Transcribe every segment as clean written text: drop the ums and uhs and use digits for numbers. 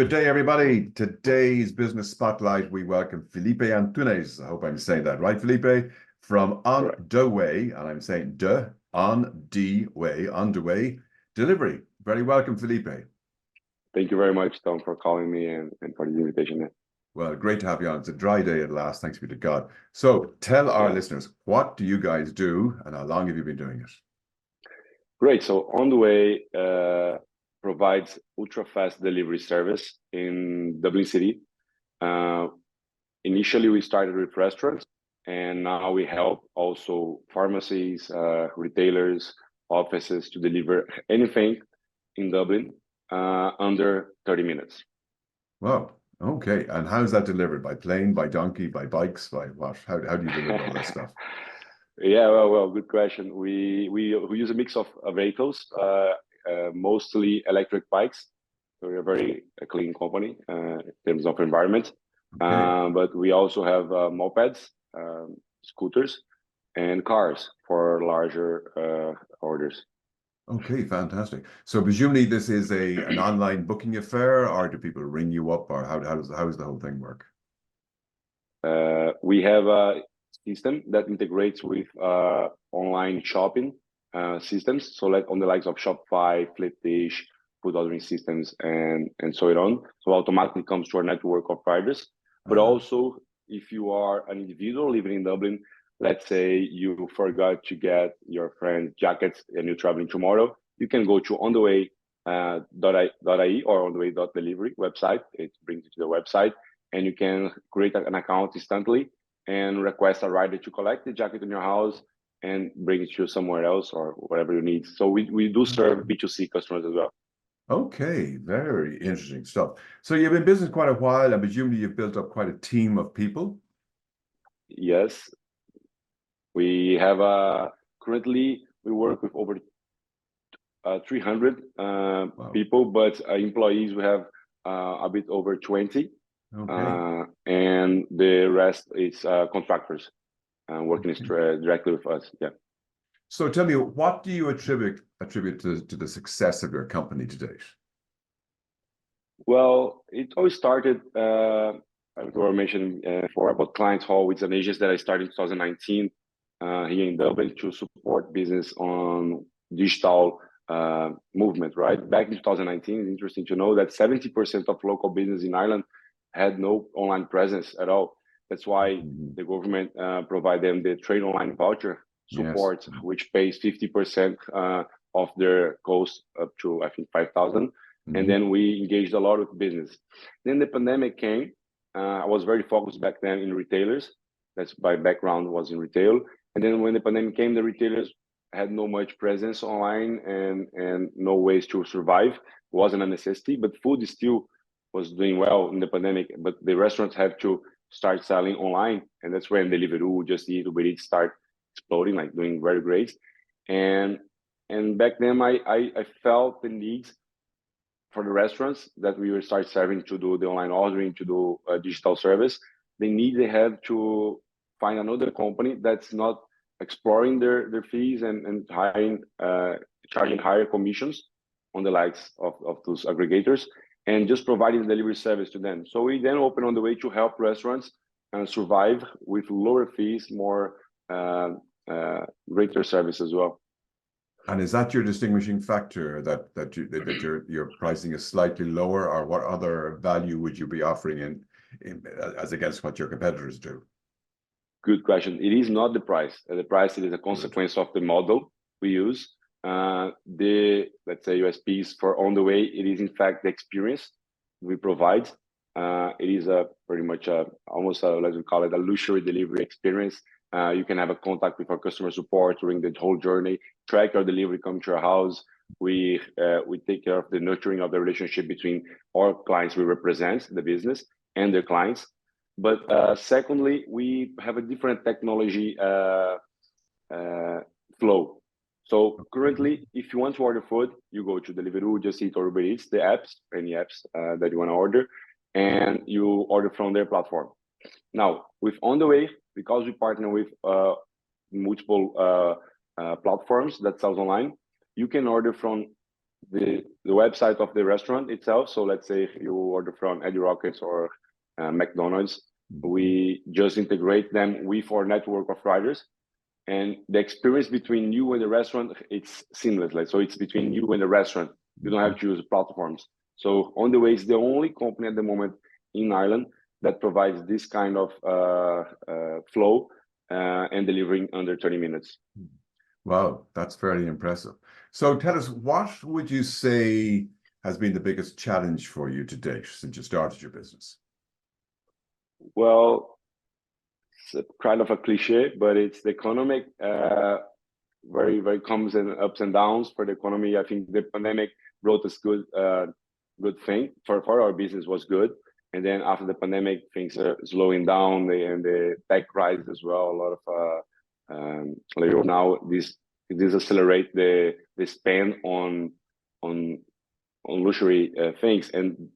good day, everybody. Today's Business Spotlight, we welcome Felipe Antunes. I hope I'm saying that right, Felipe, from On the Way, and I'm saying on the way delivery. Very welcome, Felipe. Thank you very much, Tom, for calling me and for the invitation. Well, great to have you on. It's a dry day at last, thanks be to God. So tell our listeners, what do you guys do and how long have you been doing it? Great. So On the Way provides ultra-fast delivery service in Dublin City. Initially, we started with restaurants, and now we help also pharmacies, retailers, offices to deliver anything in Dublin under 30 minutes. Wow. Okay. And how is that delivered? By plane, by donkey, by bikes, by what? How do you deliver all this stuff? Yeah, well, good question. We use a mix of vehicles, mostly electric bikes. So we're a very clean company in terms of environment. Okay. But we also have mopeds, scooters, and cars for larger orders. Okay, fantastic. So presumably this is an online booking affair, or do people ring you up, or how does the whole thing work? We have a system that integrates with online shopping systems. So like on the likes of Shopify, Flipdish, food ordering systems, and so on. So automatically comes to our network of riders. But also, if you are an individual living in Dublin, let's say you forgot to get your friend's jackets and you're traveling tomorrow, you can go to ontheway.ie or ontheway.delivery website. It brings you to the website, and you can create an account instantly and request a rider to collect the jacket in your house and bring it to somewhere else or whatever you need. So we do serve B2C customers as well. Okay, very interesting stuff. So you've been in business quite a while, and presumably you've built up quite a team of people. Yes, we have currently we work with over 300 people, but employees we have a bit over 20. Okay. And the rest is contractors working directly with us. Yeah. So tell me, what do you attribute to the success of your company to date? Well, it always started, I mentioned before about Client Hall, which is an agency that I started in 2019 here in Dublin to support business on digital movement, right? Back in 2019, it's interesting to know that 70% of local business in Ireland had no online presence at all. That's why the government provide them the trade online voucher support, which pays 50% of their cost up to, I think, 5,000. And then we engaged a lot with business. Then the pandemic came. I was very focused back then in retailers. That's my background was in retail. And then when the pandemic came, the retailers had no much presence online and no ways to survive. It wasn't a necessity, but food still was doing well in the pandemic. But the restaurants had to start selling online, and that's when Deliveroo, Just Eat, Uber Eats start exploding, like doing very great. And back then, I felt the need for the restaurants that we will start serving to do the online ordering, to do a digital service. They have to find another company that's not exploring their fees and charging higher commissions on the likes of those aggregators, and just providing delivery service to them. So we then open On the Way to help restaurants survive with lower fees, more greater service as well. And is that your distinguishing factor, that your pricing is slightly lower, or what other value would you be offering in as against what your competitors do? Good question. It is not the price. The price is a consequence of the model we use. Let's say USPs for On the Way, it is in fact the experience we provide. It is pretty much almost let's call it a luxury delivery experience. You can have a contact with our customer support during the whole journey, track your delivery, come to your house. We take care of the nurturing of the relationship between our clients we represent, the business, and their clients. But secondly, we have a different technology flow. So currently, if you want to order food, you go to Deliveroo, Just Eat, or Uber Eats, the apps, any apps that you want to order, and you order from their platform. Now, with On the Way, because we partner with multiple platforms that sells online, you can order from the website of the restaurant itself. So let's say if you order from Eddie Rockets or McDonald's, we just integrate them with our network of riders, and the experience between you and the restaurant, it's seamless. Like, so it's between you and the restaurant. You don't have to use platforms. So On the Way is the only company at the moment in Ireland that provides this kind of flow and delivering under 30 minutes. Wow, that's very impressive. So tell us, what would you say has been the biggest challenge for you to date since you started your business? Well, it's kind of a cliche, but it's the economic, very comes and ups and downs for the economy. I think the pandemic brought us good thing for our business was good. And then after the pandemic, things are slowing down, and the tech rise as well. A lot of now this accelerate the spend on luxury things, and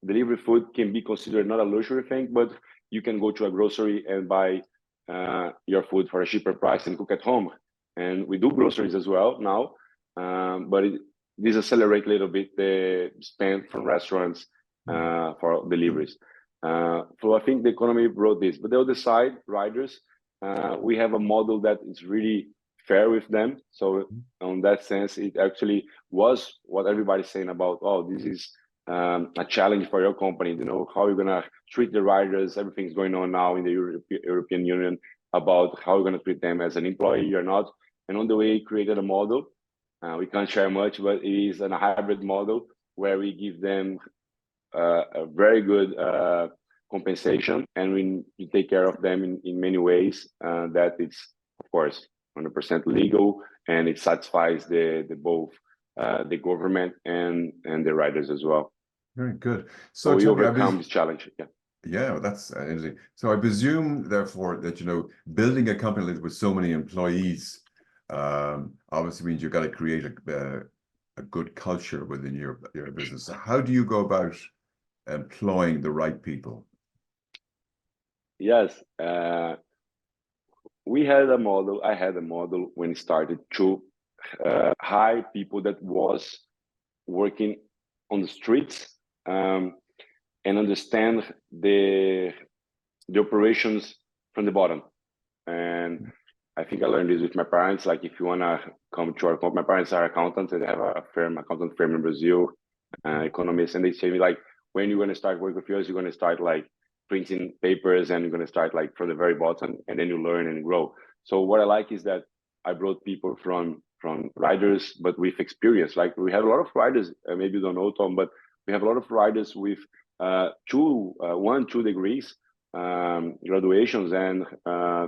delivery food can be considered not a luxury thing, but you can go to a grocery and buy your food for a cheaper price and cook at home. And we do groceries as well now, but this accelerate a little bit the spend from restaurants for deliveries. So I think the economy brought this. But the other side, riders, we have a model that is really fair with them. So on that sense, it actually was what everybody's saying about, oh, this is a challenge for your company, how you're gonna treat the riders. Everything's going on now in the European Union about how you're gonna treat them as an employee or not. And On the Way created a model. We can't share much, but it is a hybrid model where we give them a very good compensation, and we take care of them in many ways that it's, of course, 100% legal, and it satisfies the both the government and the riders as well. Very good. So we overcome this challenge. Yeah. Yeah, that's interesting. So I presume, therefore, that building a company with so many employees obviously means you've got to create a good culture within your business. So how do you go about employing the right people? Yes, we had a model. I had a model when it started to hire people that was working on the streets and understand the operations from the bottom. And I think I learned this with my parents. Like, if you wanna come to our company, my parents are accountants, and they have a accountant firm in Brazil, economists, and they say me, like, when you're gonna start working with us, you're gonna start like printing papers, and you're gonna start like from the very bottom, and then you learn and grow. So what I like is that I brought people from riders, but with experience. Like, we have a lot of riders, maybe you don't know, Tom, but we have a lot of riders with 2 degrees graduations, and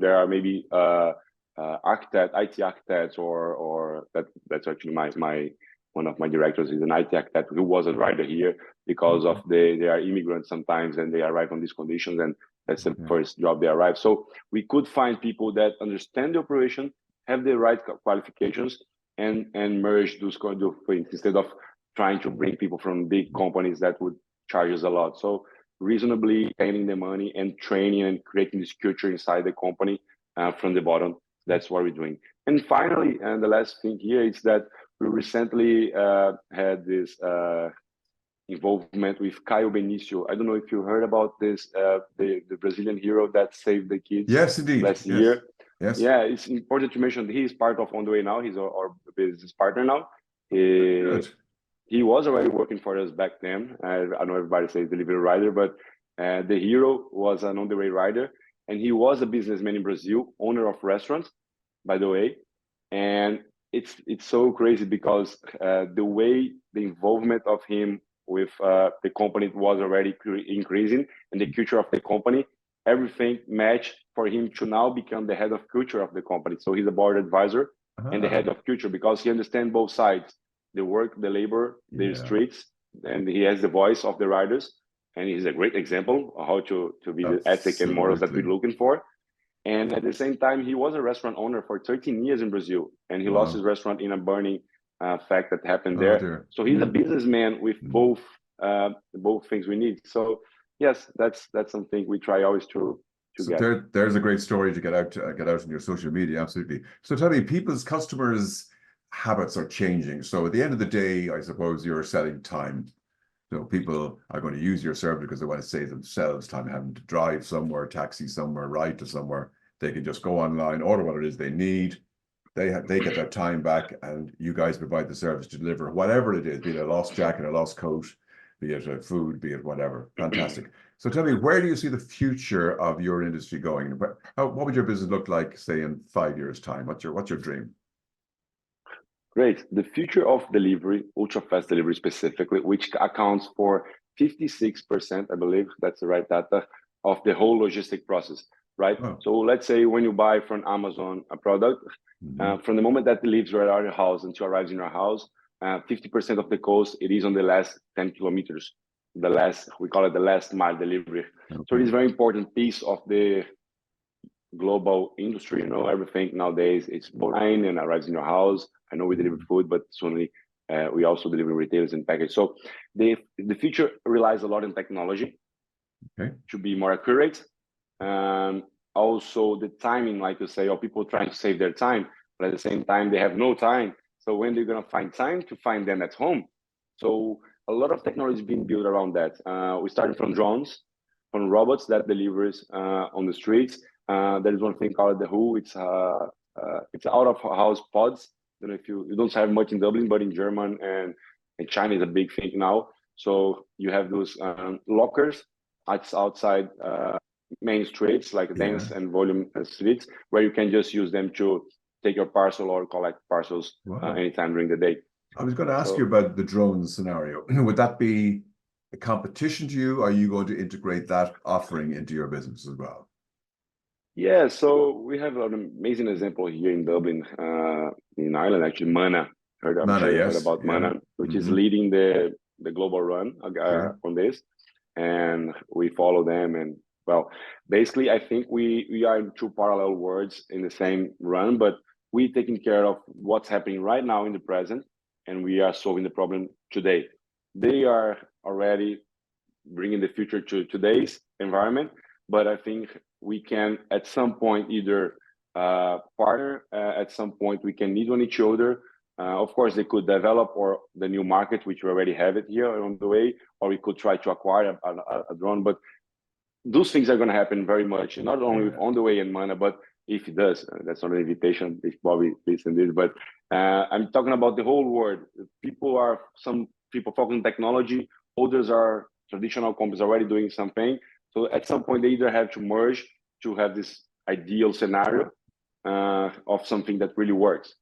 there are maybe IT architects, or that's actually my one of my directors is an IT architect who was a rider here because of they are immigrants sometimes, and they arrive on these conditions, and that's the first job they arrive. So we could find people that understand the operation, have the right qualifications, and merge those kind of things instead of trying to bring people from big companies that would charge us a lot. So reasonably paying the money and training and creating this culture inside the company from the bottom. That's what we're doing. And finally, and the last thing here is that we recently had this involvement with Caio Benício. I don't know if you heard about this, the Brazilian hero that saved the kids. Yes, indeed. Last year. Yes. Yeah, it's important to mention he is part of On the Way now. He's our business partner now. He was already working for us back then. I know everybody says delivery rider, but the hero was an On the Way rider, and he was a businessman in Brazil, owner of restaurants, by the way. And it's so crazy because the way the involvement of him with the company was already increasing, and the culture of the company, everything matched for him to now become the head of culture of the company. So he's a board advisor and the head of culture, because he understands both sides, the work, the labor, the streets, and he has the voice of the riders. And he's a great example of how to be the ethic and morals that we're looking for. And at the same time, he was a restaurant owner for 13 years in Brazil, and he lost his restaurant in a burning fact that happened there. Dear. So he's a businessman with both things we need. So yes, that's something we try always to get. There's a great story to get out in your social media. Absolutely. So tell me, people's customers habits are changing. So at the end of the day, I suppose you're selling time. So people are going to use your service because they want to save themselves time having to drive somewhere, taxi somewhere, ride to somewhere. They can just go online, order what it is they need. They get their time back, and you guys provide the service to deliver whatever it is, be it a lost jacket, a lost coat, be it a food, be it whatever. Fantastic. So tell me, where do you see the future of your industry going? What would your business look like, say, in 5 years' time? What's your dream? Great. The future of delivery, ultra fast delivery specifically, which accounts for 56%, I believe that's the right data, of the whole logistic process, right? Oh. So let's say when you buy from Amazon a product, from the moment that it leaves your house until it arrives in your house, 50% of the cost, it is on the last 10 kilometers. We call it the last mile delivery. Okay. So it is a very important piece of the global industry. Everything nowadays it's online and arrives in your house. I know we deliver food, but soon we also deliver retailers and package. So the future relies a lot on technology, okay, to be more accurate. Also the timing, like you say, people trying to save their time, but at the same time they have no time. So when they're gonna find time to find them at home? So a lot of technology is being built around that. We started from drones, from robots that delivers on the streets. There is one thing called the Who. It's out of house pods. I don't know if you don't have much in Dublin, but in German and China is a big thing now. So you have those lockers outside main streets, like dense and volume streets, where you can just use them to take your parcel or collect parcels anytime during the day. I was going to ask you about the drone scenario. Would that be a competition to you? Or are you going to integrate that offering into your business as well? Yeah, so we have an amazing example here in Dublin, in Ireland, actually, Mana. Heard about Mana, which is leading the global run on this, and we follow them. And well, basically, I think we are in two parallel worlds in the same run, but we taking care of what's happening right now in the present, and we are solving the problem today. They are already bringing the future to today's environment, but I think we can at some point either partner, at some point we can need on each other. Of course, they could develop or the new market, which we already have it here on the way, or we could try to acquire a drone. But those things are going to happen very much, not only with On the Way and Mana, but if it does, that's not an invitation, it's probably listen this, but I'm talking about the whole world. Some people focus on technology, others are traditional companies already doing something. So at some point, they either have to merge to have this ideal scenario of something that really works.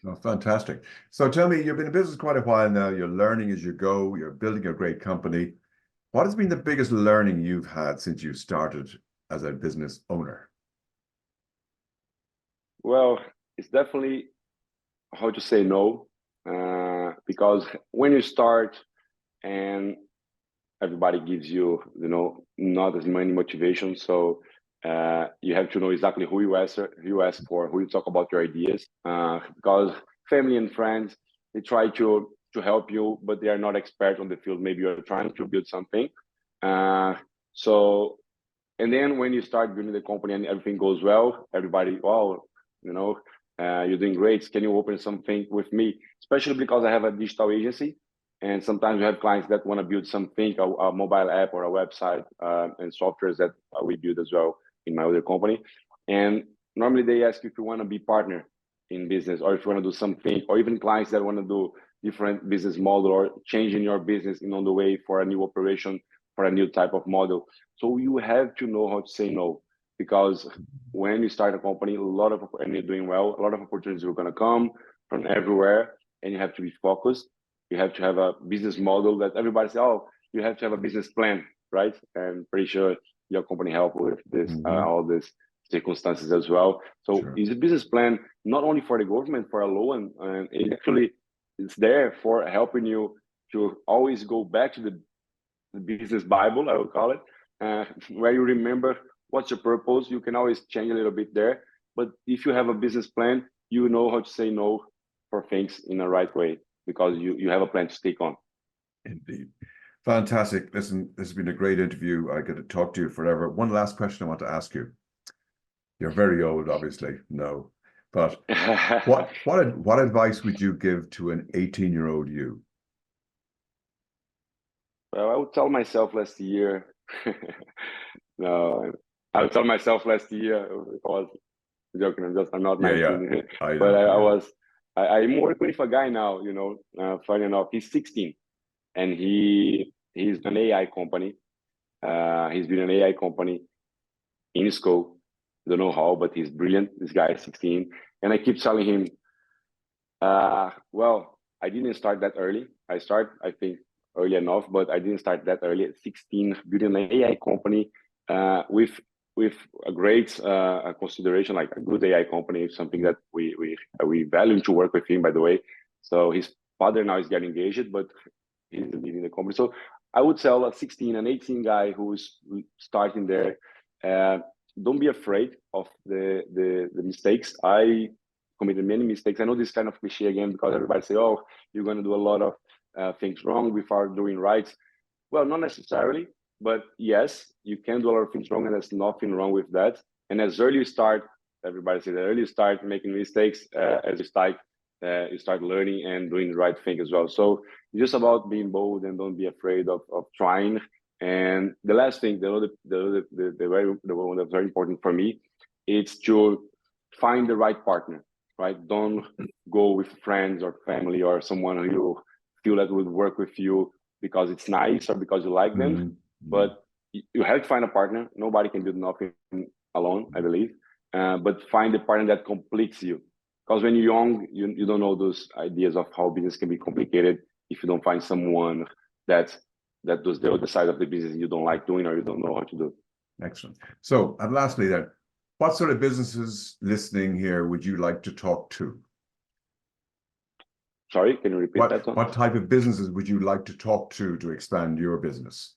Oh, fantastic. So tell me, you've been in business quite a while now. You're learning as you go. You're building a great company. What has been the biggest learning you've had since you started as a business owner? Well, it's definitely how to say no, because when you start and everybody gives you, not as many motivation. So you have to know exactly who you ask for, who you talk about your ideas, because family and friends, they try to help you, but they are not experts on the field. Maybe you're trying to build something. So, and then when you start building the company and everything goes well, everybody, wow, you're doing great. Can you open something with me? Especially because I have a digital agency. And sometimes we have clients that want to build something, a mobile app or a website and softwares that we build as well in my other company. And normally they ask if you want to be partner in business, or if you want to do something, or even clients that want to do different business model or changing your business on the way for a new operation, for a new type of model. So you have to know how to say no, because when you start a company, and you're doing well, a lot of opportunities are going to come from everywhere, and you have to be focused. You have to have a business model that everybody says, oh, you have to have a business plan, right? And pretty sure your company help with this, all these circumstances as well. So it's a business plan, not only for the government, for a loan, and it actually it's there for helping you to always go back to the business Bible, I would call it, where you remember what's your purpose. You can always change a little bit there. But if you have a business plan, you know how to say no for things in the right way, because you have a plan to stick on. Indeed. Fantastic. Listen, this has been a great interview. I get to talk to you forever. One last question I want to ask you. You're very old, obviously. No. But what advice would you give to an 18-year-old you? Well, I would tell myself last year. No, I would tell myself last year. I was joking. I'm not 19. Yeah. I But know. I'm working with a guy now. Funny enough, he's 16, and he's an AI company. He's been an AI company in school. Don't know how, but he's brilliant. This guy is 16, and I keep telling him, well, I didn't start that early. I think, early enough, but I didn't start that early. At 16, building an AI company with a great consideration, like a good AI company, something that we value to work with him, by the way. So his father now is getting engaged, but he's leading the company. So I would tell a 16 and 18 guy who's starting there, don't be afraid of the mistakes. I committed many mistakes. I know this kind of cliche again, because everybody say, oh, you're going to do a lot of things wrong before doing right. Well, not necessarily, but yes, you can do a lot of things wrong, and there's nothing wrong with that. And as early you start, everybody says that early you start making mistakes, as you start learning and doing the right thing as well. So it's just about being bold and don't be afraid of trying. And the last thing, the one that's very important for me, it's to find the right partner. Right? Don't go with friends or family or someone who you feel that would work with you because it's nice or because you like them. Mm-hmm. But you have to find a partner. Nobody can do nothing alone, I believe. But find a partner that completes you. Because when you're young, you don't know those ideas of how business can be complicated if you don't find someone that does the other side of the business you don't like doing or you don't know how to do. Excellent. So, and lastly then, what sort of businesses listening here would you like to talk to? Sorry, can you repeat that one? What type of businesses would you like to talk to expand your business?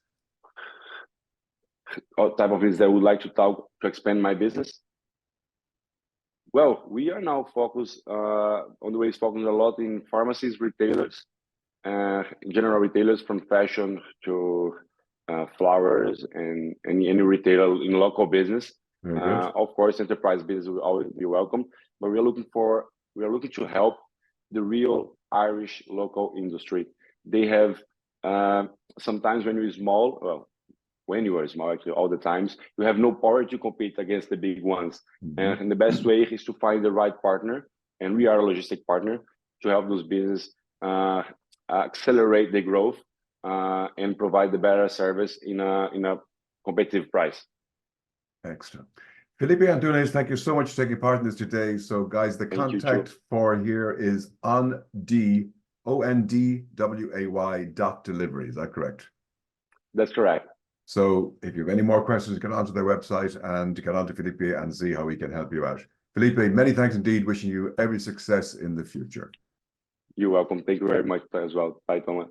What type of business that I would like to talk to expand my business? Well, we are now focused on the way it's focused a lot in pharmacies, retailers, general retailers from fashion to flowers and any retailer in local business. Of course, enterprise business will always be welcome, but we are looking to help the real Irish local industry. They have sometimes when you're small, well, when you are small, actually, all the times, you have no power to compete against the big ones. Mm-hmm. And the best way is to find the right partner, and we are a logistic partner, to help those businesses accelerate the growth and provide the better service in a competitive price. Excellent. Felipe Antunes, thank you so much for taking part in this today. So guys, the contact for here is ondway.delivery. Is that correct? That's correct. So if you have any more questions, get onto their website and get onto Felipe and see how he can help you out. Felipe, many thanks indeed. Wishing you every success in the future. You're welcome. Thank you very much as well. Bye, Thomas.